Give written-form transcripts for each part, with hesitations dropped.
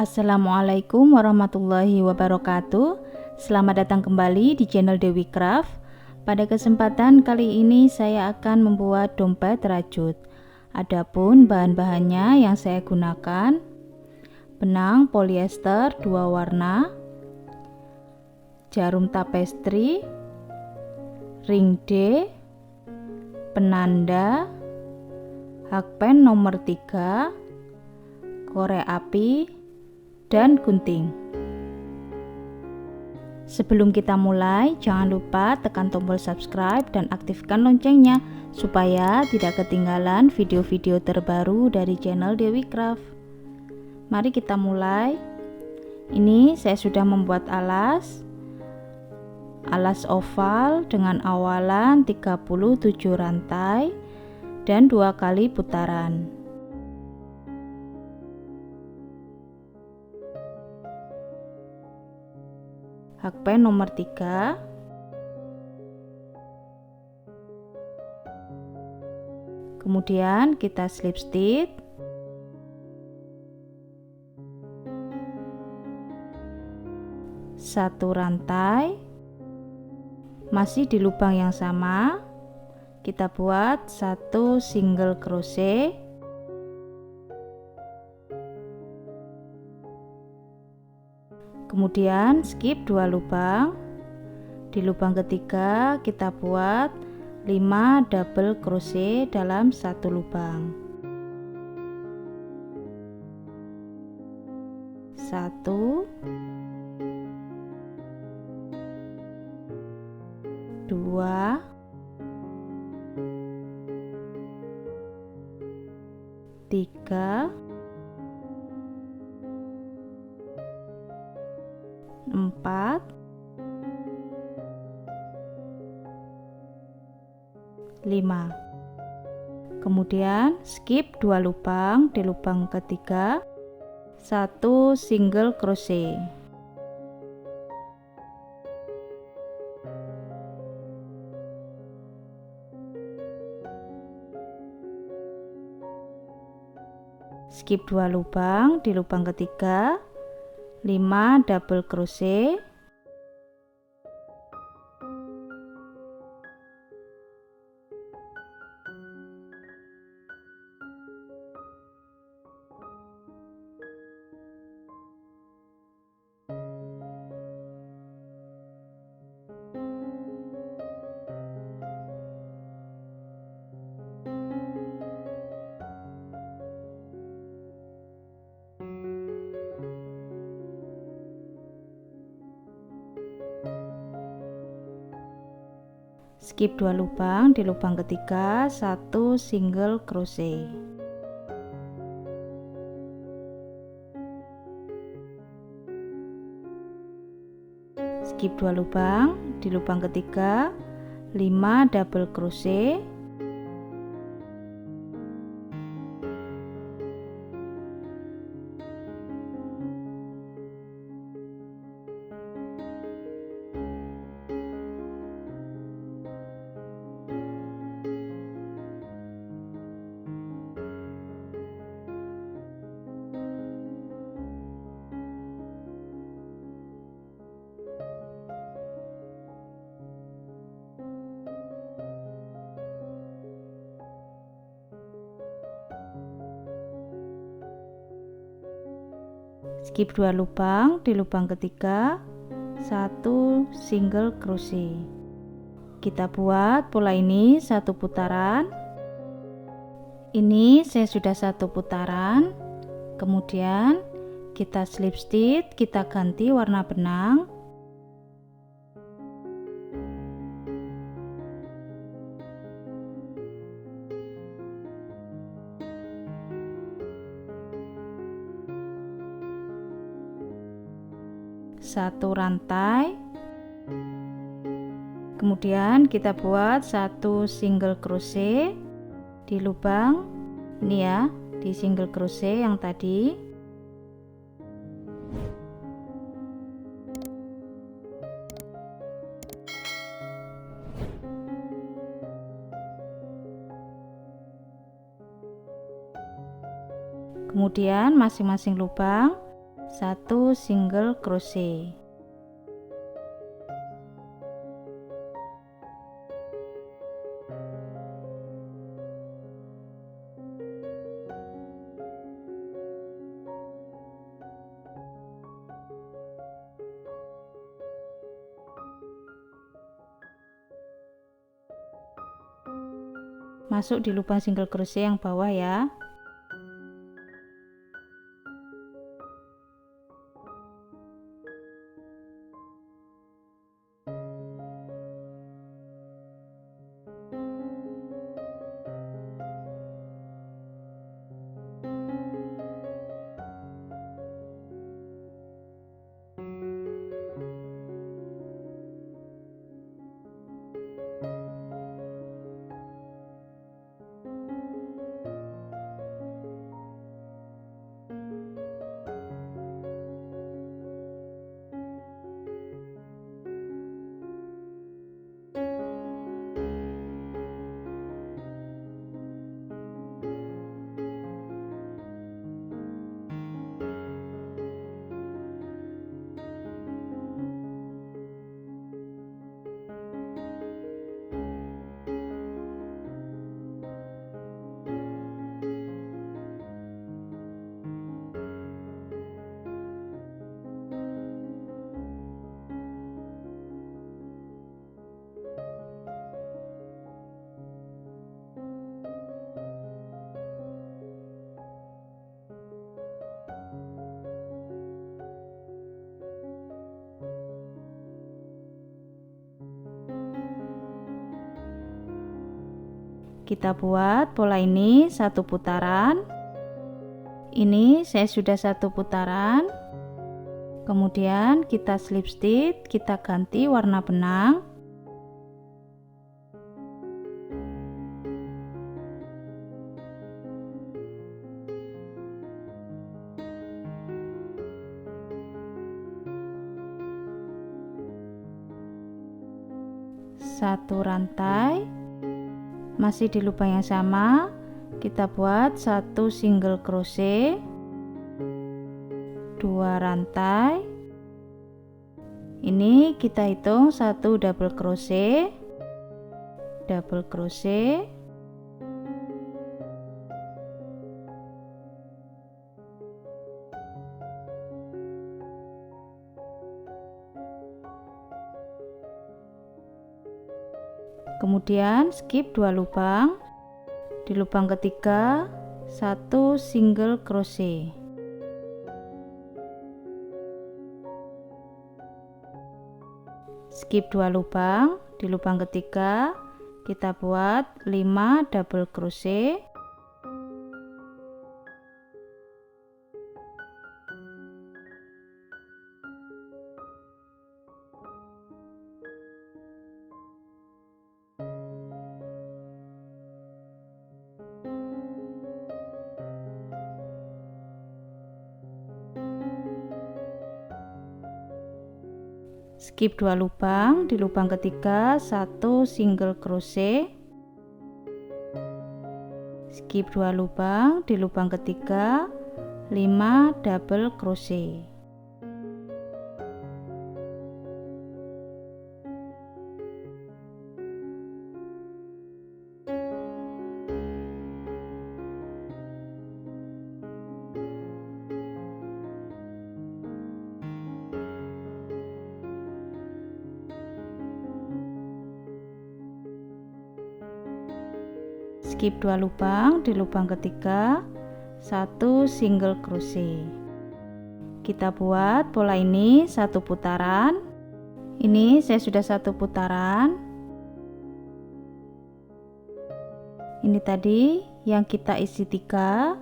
Assalamualaikum warahmatullahi wabarakatuh. Selamat datang kembali di channel Dewi Craft. Pada kesempatan kali ini saya akan membuat dompet rajut. Adapun bahan-bahannya yang saya gunakan: benang polyester 2 warna, jarum tapestri, ring D, penanda, hakpen nomor 3, korek api, dan gunting. Sebelum kita mulai, jangan lupa tekan tombol subscribe dan aktifkan loncengnya supaya tidak ketinggalan video-video terbaru dari channel Dewi Craft. Mari kita mulai. Ini saya sudah membuat alas oval dengan awalan 37 rantai dan 2 kali putaran. Hakpen nomor 3, kemudian kita slip stitch, satu rantai, masih di lubang yang sama kita buat satu single crochet, kemudian skip 2 lubang. Di lubang ketiga kita buat 5 double crochet dalam satu lubang. 1, 2, 3, 4, 5. Kemudian skip 2 lubang. Di lubang ketiga satu single crochet. Skip 2 lubang. Di lubang ketiga 5 double crochet, skip 2 lubang. Di lubang ketiga satu single crochet. Skip 2 lubang. Di lubang ketiga 5 double crochet, skip 2 lubang. Di lubang ketiga satu single crochet. Kita buat pola ini satu putaran. Ini saya sudah satu putaran. Kemudian kita slip stitch, kita ganti warna benang. Satu rantai, kemudian kita buat satu single crochet di lubang ini ya, di single crochet yang tadi. Kemudian masing-masing lubang 1 single crochet. Masuk di lubang single crochet yang bawah ya. Kita buat pola ini 1 putaran. Ini saya sudah 1 putaran. Kemudian kita slip stitch, kita ganti warna benang. Satu rantai, masih di lubang yang sama, kita buat 1 single crochet, 2 rantai. Ini kita hitung 1 double crochet, double crochet, kemudian skip 2 lubang. Di lubang ketiga 1 single crochet. Skip 2 lubang. Di lubang ketiga kita buat 5 double crochet. Skip 2 lubang. Di lubang ketiga 1 single crochet. Skip 2 lubang. Di lubang ketiga 5 double crochet. Skip 2 lubang. Di lubang ketiga 1 single crochet. Kita buat pola ini 1 putaran. Ini saya sudah 1 putaran. Ini tadi yang kita isi 3,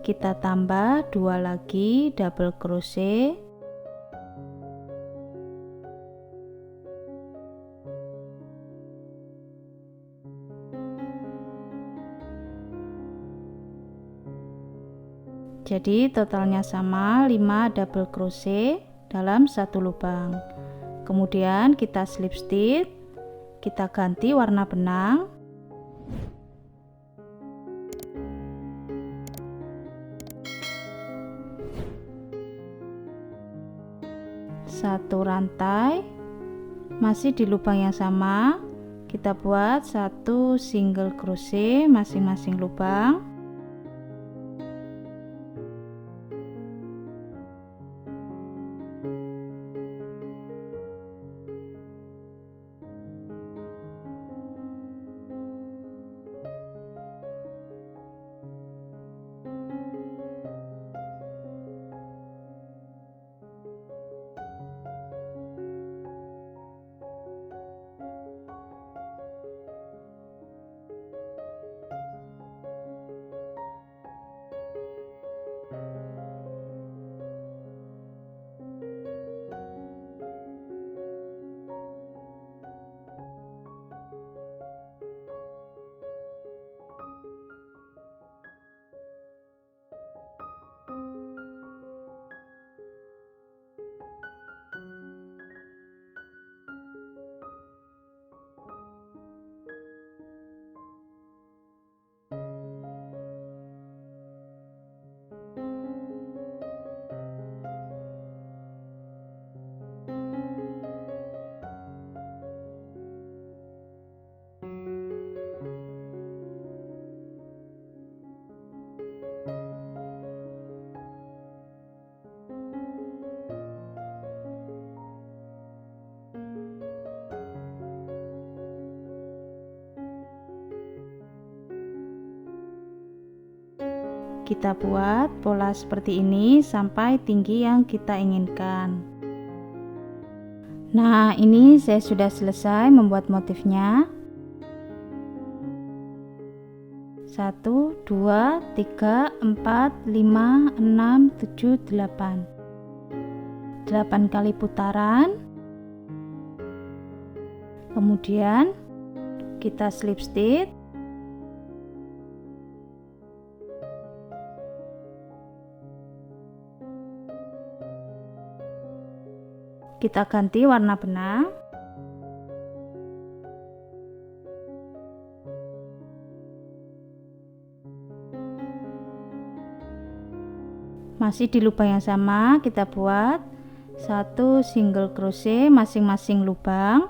kita tambah 2 lagi double crochet. Jadi totalnya sama 5 double crochet dalam 1 lubang. Kemudian kita slip stitch, kita ganti warna benang. 1 rantai, masih di lubang yang sama kita buat 1 single crochet masing-masing lubang. Kita buat pola seperti ini sampai tinggi yang kita inginkan. Nah, ini saya sudah selesai membuat motifnya. 1 2 3 4 5 6 7 8 8 kali putaran. Kemudian kita slip stitch. Kita ganti warna benang. Masih di lubang yang sama kita buat 1 single crochet masing-masing lubang.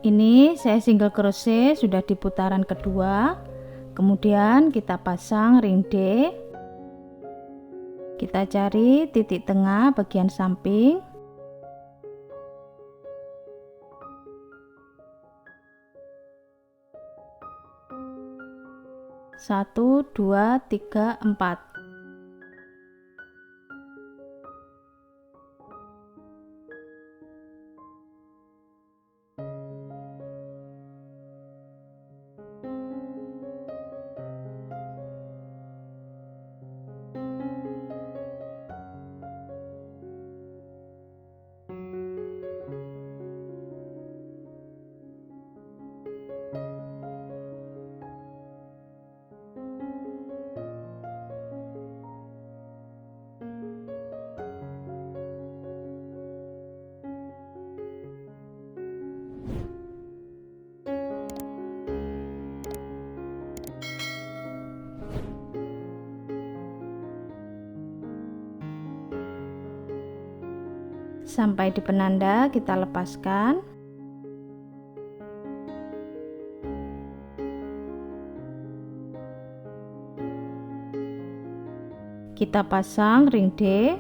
Ini saya single crochet sudah di putaran kedua. Kemudian kita pasang ring D. Kita cari titik tengah bagian samping. Satu, dua, tiga, 4. Sampai di penanda kita lepaskan. Kita pasang ring D.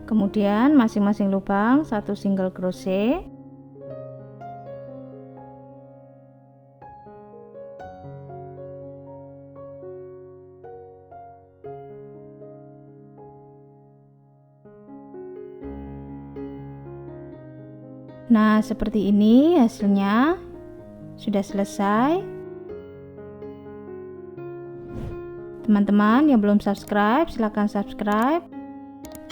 Kemudian masing-masing lubang 1 single crochet. Nah, seperti ini hasilnya. Sudah selesai. Teman-teman yang belum subscribe, silahkan subscribe.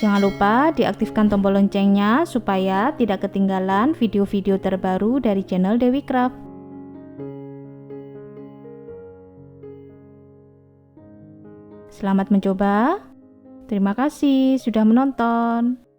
Jangan lupa diaktifkan tombol loncengnya supaya tidak ketinggalan video-video terbaru dari channel Dewi Craft. Selamat mencoba. Terima kasih sudah menonton.